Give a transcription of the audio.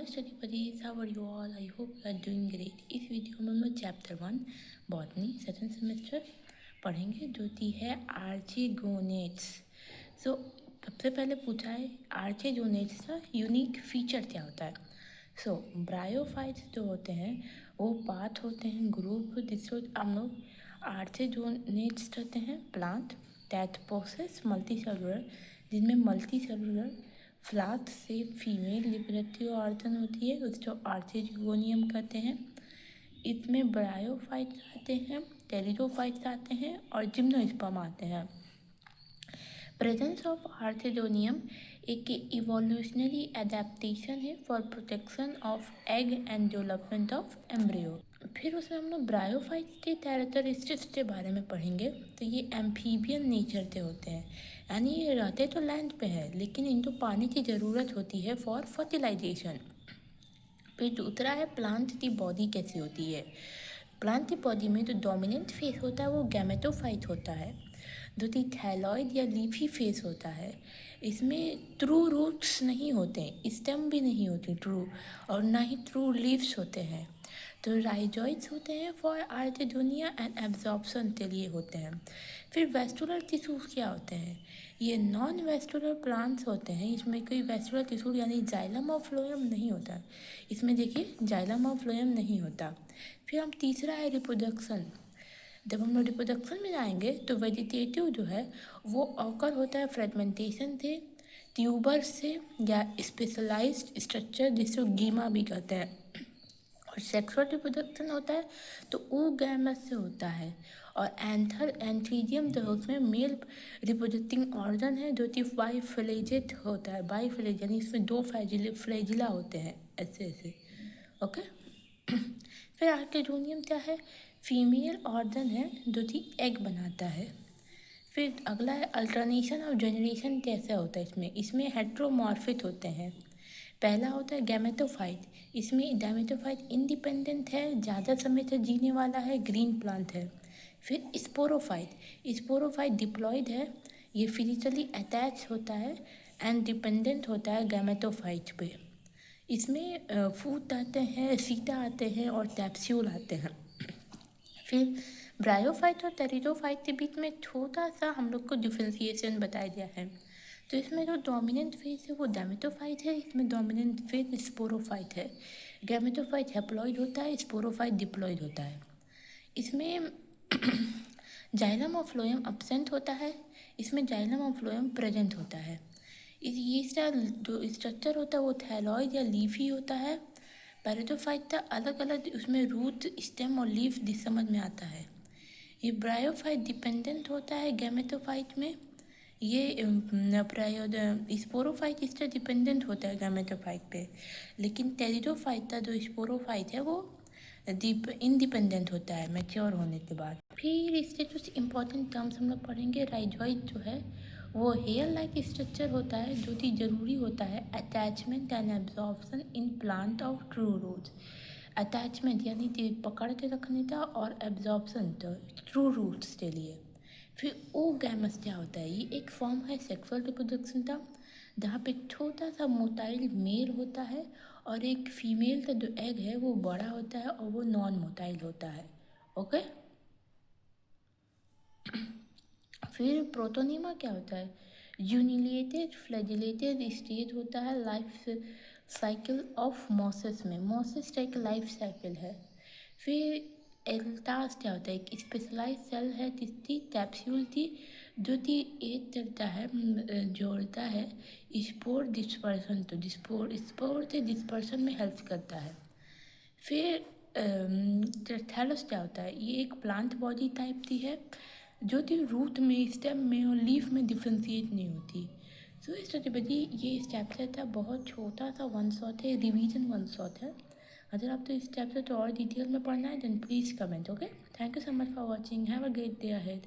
Hello study buddies, how are you all? I hope you are doing great. इस video में हम लोग chapter 1 botany second semester पढ़ेंगे जो कि है आर्चेगोनेट्स। सो सबसे पहले पूछा है आर्चेगोनेट्स का यूनिक फीचर क्या होता है। सो ब्रायोफाइट्स जो होते हैं वो पाथ होते हैं ग्रुप जिसको हम लोग आर्चेगोनेट्स कहते हैं प्लांट दैट पोसेस मल्टीसेलुलर, जिनमें मल्टीसेलुलर फ्लास्क से फीमेल रिप्रोडक्टिव ऑर्गन होती है उसको आर्चेगोनियम कहते हैं। इसमें ब्रायोफाइट्स आते हैं, टेरिडोफाइट्स आते हैं और जिम्नोस्पर्म आते हैं। प्रेजेंस ऑफ आर्चेगोनियम एक इवोल्यूशनरी एडेप्टेशन है for protection of egg and development of embryo. फिर उसमें हम लोग ब्रायोफाइट्स के कैरेक्टरिस्टिक्स के बारे में पढ़ेंगे। तो ये एम्फीबियन नेचर के होते हैं, यानी ये रहते तो लैंड पे है लेकिन इनको पानी की ज़रूरत होती है फॉर फर्टिलाइजेशन। फिर दूसरा है प्लांट की बॉडी कैसी होती है। प्लांट की बॉडी में जो डोमिनेंट फेस होता है वो गैमेटोफाइट होता है, जो कि थैलॉइड या लीफी फेस होता है। इसमें ट्रू रूट्स नहीं होते, स्टेम भी नहीं होती ट्रू, और ना ही ट्रू लीव्स होते हैं। तो राइजॉइड्स होते हैं फॉर आर्चेगोनिया एंड एब्जॉर्प्शन के लिए होते हैं। फिर वेस्कुलर टिश्यूज क्या होते हैं, ये नॉन वेस्कुलर प्लांट्स होते हैं, इसमें कोई वेस्कुलर टिश्यू यानी जाइलम और फ्लोएम नहीं होता। इसमें देखिए जाइलम और फ्लोएम नहीं होता। फिर हम तीसरा है रिप्रोडक्शन। जब हम लोग रिप्रोडक्शन में जाएंगे तो वेजिटेटिव जो है वो ऑकर होता है फ्रेगमेंटेशन से, ट्यूबर से या स्पेशलाइज्ड स्ट्रक्चर जिसको गीमा भी कहते हैं। और सेक्सुअल रिप्रोडक्शन होता है तो oogamous से होता है। और एंथर एंथीजियम जो है उसमें मेल रिप्रोडक्टिंग ऑर्गन है जो कि बाइफिलेजेट होता है। बाइफिलेज यानी इसमें दो फ्लैजिला होते हैं ऐसे ऐसे। ओके। फिर आर्चेगोनियम क्या है, फीमेल ऑर्गन है जो कि एग बनाता है। फिर अगला है अल्टरनेशन ऑफ जनरेशन कैसा होता है। इसमें हेट्रोमॉर्फिक होते हैं। पहला होता है गैमेटोफाइट, इसमें गैमेटोफाइट इंडिपेंडेंट है, ज़्यादा समय तक जीने वाला है, ग्रीन प्लांट है। फिर स्पोरोफाइट, स्पोरोफाइट डिप्लॉयड है, ये फिजिकली अटैच होता है एंड डिपेंडेंट होता है गैमेटोफाइट पे। इसमें फूट आते हैं, सीटा आते हैं और कैप्सूल आते हैं। फिर ब्रायोफाइट और टेरिडोफाइट के बीच में छोटा सा हम लोग को डिफ्रेंसिएशन बताया गया है। तो इसमें जो डोमिनेंट फेज है वो गैमेटोफाइट है, इसमें डोमिनेंट फेज स्पोरोफाइट है। गैमेटोफाइट हैप्लॉइड होता है, स्पोरोफाइट डिप्लॉइड होता है। इसमें जाइलम और फ्लोएम अब्सेंट होता है, इसमें जाइलम और फ्लोएम प्रेजेंट होता है। ये इसका जो स्ट्रक्चर होता है वो थैलॉइड या लीफी होता है। पैरेटोफाइट का अलग अलग उसमें रूट, स्टेम और लीफ समझ में आता है। ये ब्रायोफाइट डिपेंडेंट होता है गैमेटोफाइट में। ये स्पोरोफाइट इससे डिपेंडेंट होता है गैमेटोफाइट पे, लेकिन टेरिडोफाइट का जो स्पोरोफाइट है वो इंडिपेंडेंट होता है मैच्योर होने के बाद। फिर इससे कुछ इंपॉर्टेंट टर्म्स हम लोग पढ़ेंगे। राइजॉइड जो है वो हेयर लाइक स्ट्रक्चर होता है जो कि ज़रूरी होता है attachment and absorption in plant of true roots. Attachment यानी कि पकड़ के रखने का और एब्जॉर्प्शन ट्रू रूट्स के लिए। फिर oogamous क्या होता है, ये एक फॉर्म है सेक्सुअल रिप्रोडक्शन का जहाँ पे छोटा सा मोटाइल मेल होता है और एक फीमेल का जो एग है वो बड़ा होता है और वो नॉन मोटाइल होता है। ओके। फिर प्रोटोनिमा क्या होता है, यूनिलेटेड फ्लैजिलेटेड स्टेज होता है लाइफ साइकिल ऑफ मॉसेस में। मॉसेस का एक लाइफ साइकिल है। फिर एल्टास क्या होता है, एक स्पेशलाइज सेल है जिसकी कैप्सूल थी जो कि एज करता है जोड़ता है स्पोर डिस्पर्सन, तो स्पोर से डिस्पर्सन में हेल्प करता है। फिर थैलस क्या होता है, ये एक प्लांट बॉडी टाइप की है जो कि रूट में, स्टेम में और लीफ में डिफ्रेंशिएट नहीं होती। सो इस तरह बच्चे ये इस चैप्टर था बहुत छोटा सा वन शॉट है, रिवीजन वन शॉट है। अगर आपको इस चैप्टर को और डिटेल में पढ़ना है then please comment. Okay, thank you so much for watching, have a great day ahead.